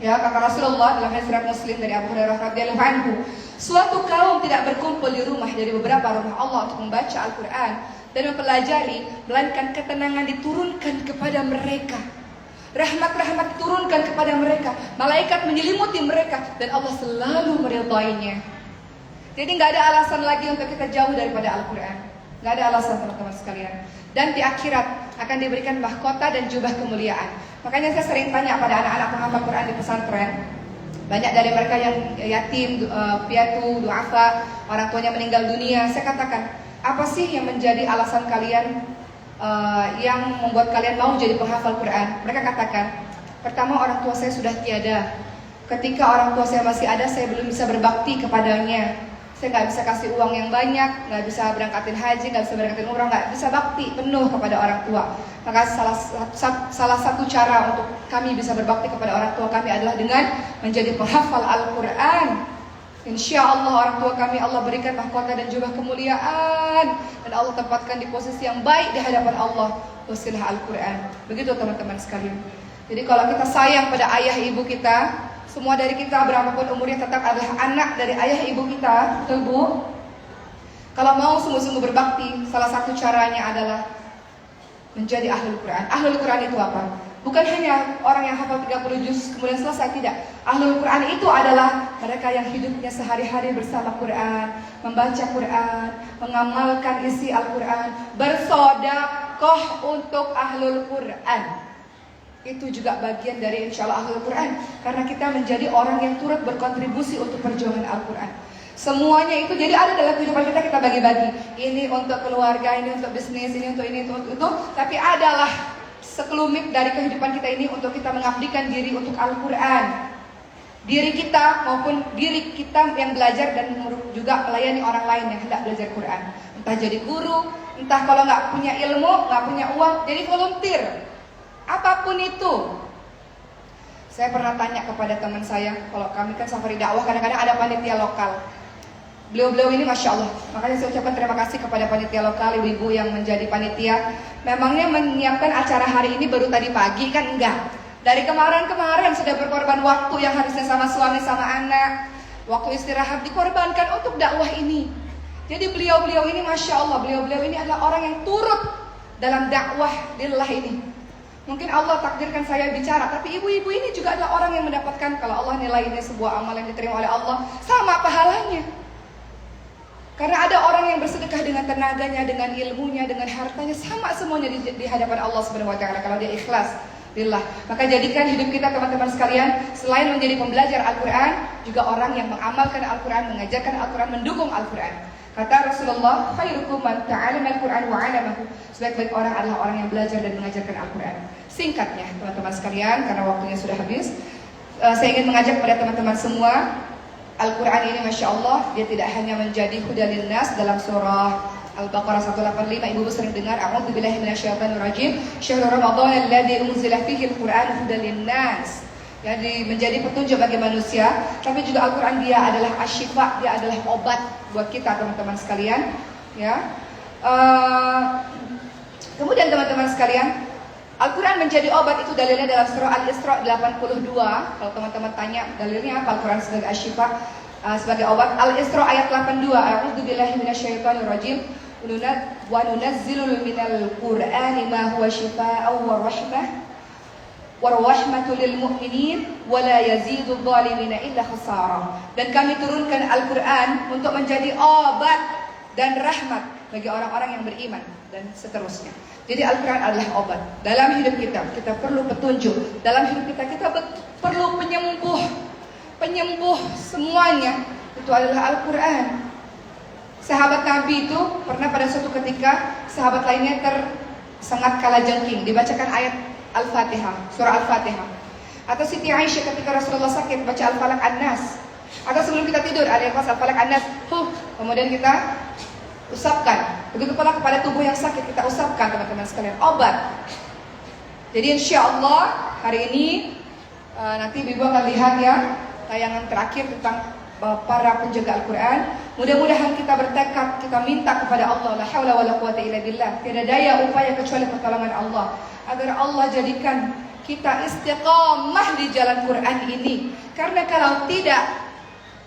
Ya, kata Rasulullah dalam hadis riwayat Muslim dari Abu Hurairah radhiyallahu anhu, suatu kaum tidak berkumpul di rumah dari beberapa rumah Allah untuk membaca Al-Quran dan mempelajari, melainkan ketenangan diturunkan kepada mereka, rahmat-rahmat diturunkan kepada mereka, malaikat menyelimuti mereka, dan Allah selalu meridainya. Jadi nggak ada alasan lagi untuk kita jauh daripada Al-Quran, nggak ada alasan teman-teman sekalian. Dan di akhirat akan diberikan mahkota dan jubah kemuliaan. Makanya saya sering tanya pada anak-anak penghafal Quran di pesantren, banyak dari mereka yang yatim, piatu, duafa, orang tuanya meninggal dunia. Saya katakan, apa sih yang menjadi alasan kalian yang membuat kalian mau jadi penghafal Quran? Mereka katakan, pertama orang tua saya sudah tiada. Ketika orang tua saya masih ada, saya belum bisa berbakti kepadanya. Saya nggak bisa kasih uang yang banyak, nggak bisa berangkatin haji, nggak bisa berangkatin umrah, nggak bisa bakti penuh kepada orang tua. Maka salah satu cara untuk kami bisa berbakti kepada orang tua kami adalah dengan menjadi penghafal Al-Quran. Insya Allah orang tua kami Allah berikan mahkota dan jubah kemuliaan, dan Allah tempatkan di posisi yang baik di hadapan Allah, wasilah Al-Quran. Begitu teman-teman sekalian. Jadi kalau kita sayang pada ayah ibu kita, semua dari kita berapapun umurnya tetap adalah anak dari ayah ibu kita, betul Bu? Kalau mau sungguh-sungguh berbakti, salah satu caranya adalah menjadi ahlul Quran. Ahlul Quran itu apa? Bukan hanya orang yang hafal 30 juz kemudian selesai, tidak. Ahlul Quran itu adalah mereka yang hidupnya sehari-hari bersama Quran, membaca Quran, mengamalkan isi Al-Quran, bersedekah untuk Ahlul Quran. Itu juga bagian dari insya Allah Ahlul Quran, karena kita menjadi orang yang turut berkontribusi untuk perjuangan Al-Quran. Semuanya itu jadi ada dalam kehidupan kita bagi-bagi. Ini untuk keluarga, ini untuk bisnis, ini untuk itu. Tapi adalah sekelumit dari kehidupan kita ini untuk kita mengabdikan diri untuk Al-Quran. Diri kita maupun diri kita yang belajar dan juga melayani orang lain yang hendak belajar Quran. Entah jadi guru, entah kalau nggak punya ilmu, nggak punya uang, jadi volunteer. Apapun itu. Saya pernah tanya kepada teman saya, kalau kami kan safari dakwah kadang-kadang ada panitia lokal. Beliau-beliau ini Masya Allah, makanya saya ucapkan terima kasih kepada panitia lokal, ibu-ibu yang menjadi panitia. Memangnya menyiapkan acara hari ini baru tadi pagi kan? Enggak. Dari kemarin-kemarin sudah berkorban waktu yang harusnya sama suami sama anak, waktu istirahat dikorbankan untuk dakwah ini. Jadi beliau-beliau ini Masya Allah, beliau-beliau ini adalah orang yang turut dalam dakwah lillah ini. Mungkin Allah takdirkan saya bicara, tapi ibu-ibu ini juga adalah orang yang mendapatkan, kalau Allah nilai ini sebuah amal yang diterima oleh Allah, sama pahalanya. Karena ada orang yang bersedekah dengan tenaganya, dengan ilmunya, dengan hartanya, sama semuanya di hadapan Allah Subhanahu wa taala kalau dia ikhlas lillah. Maka jadikan hidup kita teman-teman sekalian selain menjadi pembelajar Al-Qur'an, juga orang yang mengamalkan Al-Qur'an, mengajarkan Al-Qur'an, mendukung Al-Qur'an. Kata Rasulullah, khairukum man ta'allama Al-Qur'an wa 'allamahu. Sebaik-baik orang adalah orang yang belajar dan mengajarkan Al-Qur'an. Singkatnya, teman-teman sekalian, karena waktunya sudah habis, saya ingin mengajak kepada teman-teman semua, Al-Quran ini Masya Allah, dia tidak hanya menjadi hudan linnas dalam surah Al-Baqarah 185, ibu sering dengar, A'udzubillahi minasyaitonirrajim, syahrul Ramadan alladzi unzila fihi al-Quran hudan linnas. Jadi menjadi petunjuk bagi manusia, tapi juga Al-Quran dia adalah asyifa, dia adalah obat buat kita teman-teman sekalian. Ya. Kemudian teman-teman sekalian, Al-Quran menjadi obat itu dalilnya dalam surah Al-Isra 82. Kalau teman-teman tanya dalilnya apa Al-Quran sebagai asyifa, sebagai obat, Al-Isra ayat 82. A'udzubillahi minasyaitonirrajim. Wa nunazzilu minal Qur'ani ma huwa syifaa'un wa rahmah wa rahmatul lil mu'minin wa la yazidu dhalimina illa khasara. Dan kami turunkan Al-Quran untuk menjadi obat dan rahmat bagi orang-orang yang beriman dan seterusnya. Jadi Al-Quran adalah obat. Dalam hidup kita, kita perlu petunjuk. Dalam hidup kita, kita perlu penyembuh. Penyembuh semuanya itu adalah Al-Quran. Sahabat Nabi itu pernah pada suatu ketika sahabat lainnya tersengat kalajengking, dibacakan ayat Al-Fatihah, surah Al-Fatihah. Atau Siti Aisyah ketika Rasulullah sakit baca Al-Falaq An-Nas. Atau sebelum kita tidur ada yang pas Al-Falaq An-Nas, kemudian kita usapkan. Begitu pula kepada tubuh yang sakit kita usapkan teman-teman sekalian, obat. Jadi insya Allah hari ini nanti Ibu akan lihat ya tayangan terakhir tentang para penjaga Al-Quran. Mudah-mudahan kita bertekad, kita minta kepada Allah, la haula wala quwata illa billah, tiada daya upaya kecuali pertolongan Allah, agar Allah jadikan kita istiqamah di jalan Quran ini. Karena kalau tidak,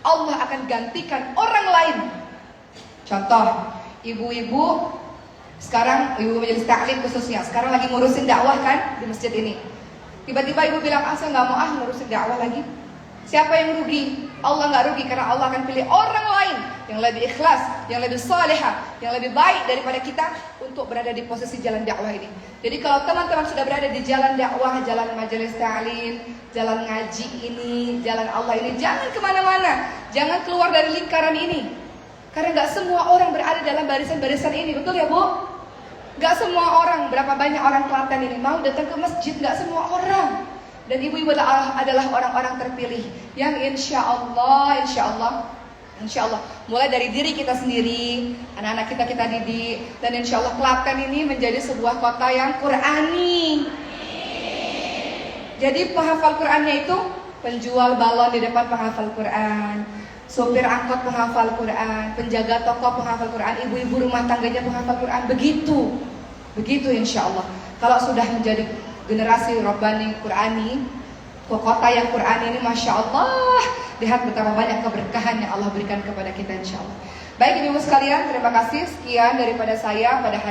Allah akan gantikan orang lain. Contoh, ibu-ibu sekarang, ibu majelis taklim khususnya, sekarang lagi ngurusin dakwah kan di masjid ini. Tiba-tiba ibu bilang, saya nggak mau ngurusin dakwah lagi. Siapa yang rugi? Allah nggak rugi, karena Allah akan pilih orang lain yang lebih ikhlas, yang lebih salihah, yang lebih baik daripada kita untuk berada di posisi jalan dakwah ini. Jadi kalau teman-teman sudah berada di jalan dakwah, jalan majelis taklim, jalan ngaji ini, jalan Allah ini, jangan kemana-mana, jangan keluar dari lingkaran ini. Karena gak semua orang berada dalam barisan-barisan ini, betul ya Bu? Gak semua orang, berapa banyak orang Klaten ini mau datang ke masjid, gak semua orang. Dan ibu-ibu adalah orang-orang terpilih yang insya Allah, mulai dari diri kita sendiri, anak-anak kita didik, dan insya Allah Klaten ini menjadi sebuah kota yang Qurani. Jadi penghafal Qurannya itu penjual balon di depan penghafal Quran, sopir angkot penghafal Quran, penjaga toko penghafal Quran, ibu-ibu rumah tangganya penghafal Quran. Begitu insya Allah. Kalau sudah menjadi generasi Rabbani Qurani, kota yang Qurani ini Masya Allah, lihat betapa banyak keberkahan yang Allah berikan kepada kita insya Allah. Baik ibu-ibu sekalian, terima kasih. Sekian daripada saya pada hari